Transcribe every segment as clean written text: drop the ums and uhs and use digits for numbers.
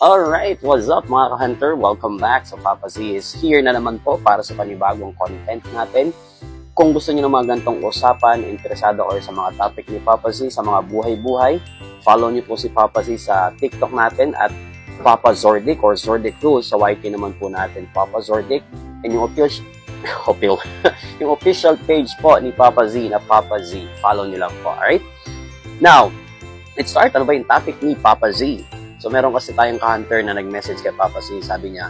Alright, what's up mga ka-hunter? Welcome back. So Papa Z is here na naman po para sa panibagong content natin. Kung gusto niyo ng mga gantong usapan, interesado kayo sa mga topic ni Papa Z, sa mga buhay-buhay, follow niyo po si Papa Z sa TikTok natin at Papa Zordic or Zordic Rules. Sa YT naman po natin, Papa Zordic. And yung yung official page po ni Papa Z na Papa Z. Follow niyo lang po, alright? Now, let's start. Ano ba yung topic ni Papa Z? So, meron kasi tayong ka-hunter na nag-message kay Papa Z. Sabi niya,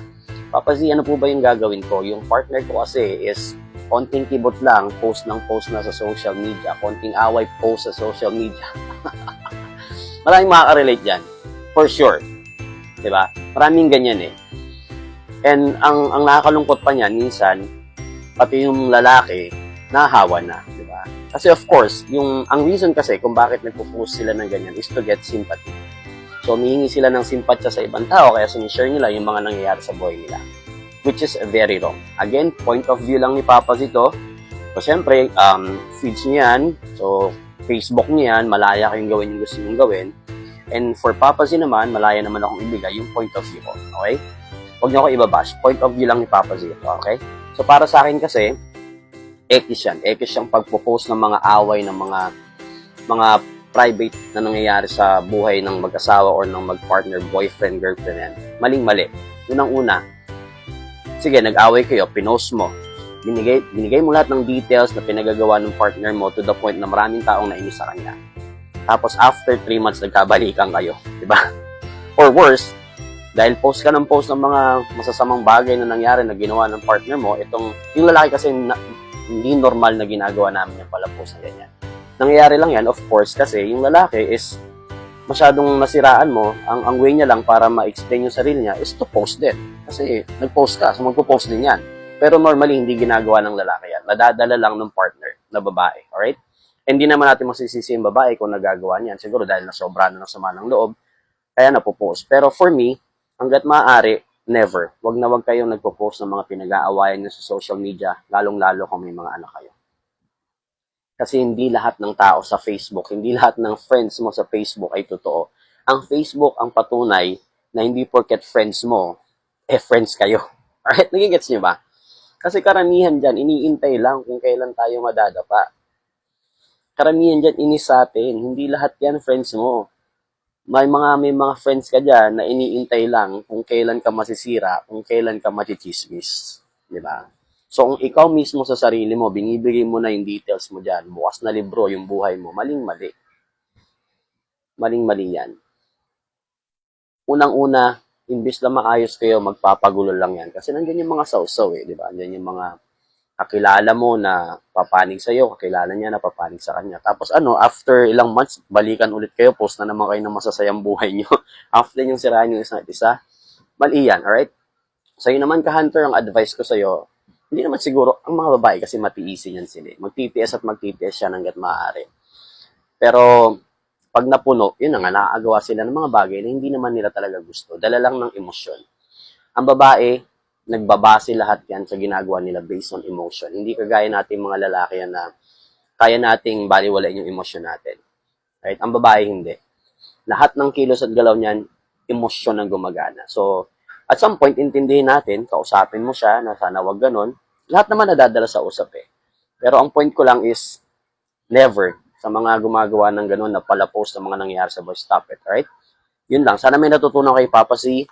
Papa Z, ano po ba yung gagawin ko? Yung partner ko kasi is konting kibot lang, post ng post na sa social media. Konting away, post sa social media. Maraming makaka-relate dyan. For sure. Diba? Maraming ganyan eh. And ang nakakalungkot pa niyan, minsan, pati yung lalaki, nahahawa na. Diba? Kasi of course, ang reason kasi kung bakit nagpo-post sila ng ganyan is to get sympathy. So, humihingi sila ng simpatya sa ibang tao, kaya sinishare nila yung mga nangyayari sa buhay nila. Which is very wrong. Again, point of view lang ni Papa Zito. So, syempre, feeds niya yan. So, Facebook niya yan. Malaya kayong gawin yung gusto niyong gawin. And for Papa Z naman, malaya naman akong ibigay yung point of view ko. Okay? Huwag niyo ako ibabash. Point of view lang ni Papa Zito. Okay? So, para sa akin kasi, ekis yan. Ekis yung pagpo-post ng mga away, ng mga private na nangyayari sa buhay ng mag-asawa or ng mag-partner, boyfriend, girlfriend yan. Maling-mali. Unang-una, sige, nag-away kayo, pinost mo. Binigay mo lahat ng details na pinagagawa ng partner mo to the point na maraming taong nainis sa kanya. Tapos after 3 months, nagkabalikan kayo. Diba? Or worse, dahil post ka ng post ng mga masasamang bagay na nangyari na ginawa ng partner mo, yung lalaki kasi hindi normal na ginagawa namin yung pala post na ganyan. Nangyayari lang yan, of course, kasi yung lalaki is masyadong nasiraan mo. Ang way niya lang para ma-explain yung sarili niya is to post din. Kasi nag-post ka, so magpo-post din yan. Pero normally, hindi ginagawa ng lalaki yan. Nadadala lang ng partner na babae. Alright? Hindi naman natin masisisi yung babae kung nagagawa niyan. Siguro dahil nasobra na ng sama ng loob, kaya napopost. Pero for me, hanggat maaari, never. Wag na wag kayong nagpo-post ng mga pinag-aawayan niyo sa social media, lalong-lalo kung may mga anak kayo. Kasi hindi lahat ng tao sa Facebook, hindi lahat ng friends mo sa Facebook ay totoo. Ang Facebook ang patunay na hindi porket friends mo, friends kayo. Alright, nagigets nyo ba? Kasi karamihan dyan, iniintay lang kung kailan tayo madadapa. Karamihan dyan, inis sa atin. Hindi lahat yan friends mo. May mga friends ka dyan na iniintay lang kung kailan ka masisira, kung kailan ka machichismis. Diba? So, kung ikaw mismo sa sarili mo, binibigay mo na yung details mo dyan, bukas na libro yung buhay mo, maling-mali. Maling-mali yan. Unang-una, imbis na maayos kayo, magpapagulo lang yan. Kasi nandiyan yung mga sausaw eh, di ba? Nandiyan yung mga kakilala mo na papanig sa'yo, kakilala niya na papanig sa kanya. Tapos after ilang months, balikan ulit kayo, post na naman kayo ng masasayang buhay nyo. After yung sirahan yung isa't isa, mali yan, alright? Sa'yo naman ka-hunter, ang advice ko sa'yo, hindi naman siguro, ang mga babae kasi matiisin yan sila. Magtitiis at magtitiis siya hanggat maaari. Pero, pag napuno, yun na nga, nakakagawa sila ng mga bagay na hindi naman nila talaga gusto. Dala lang ng emosyon. Ang babae, nagbabase lahat yan sa ginagawa nila based on emotion. Hindi kagaya natin mga lalaki yan na kaya nating baliwalain yung emosyon natin. Right? Ang babae, hindi. Lahat ng kilos at galaw niyan, emosyon ang gumagana. So, at some point, intindihin natin, kausapin mo siya na sana wag ganun. Lahat naman nadadala sa usap eh. Pero ang point ko lang is, never sa mga gumagawa ng ganun na pala post ng mga nangyayari sa boy, stop it, alright? Yun lang. Sana may natutunan kay Papa C.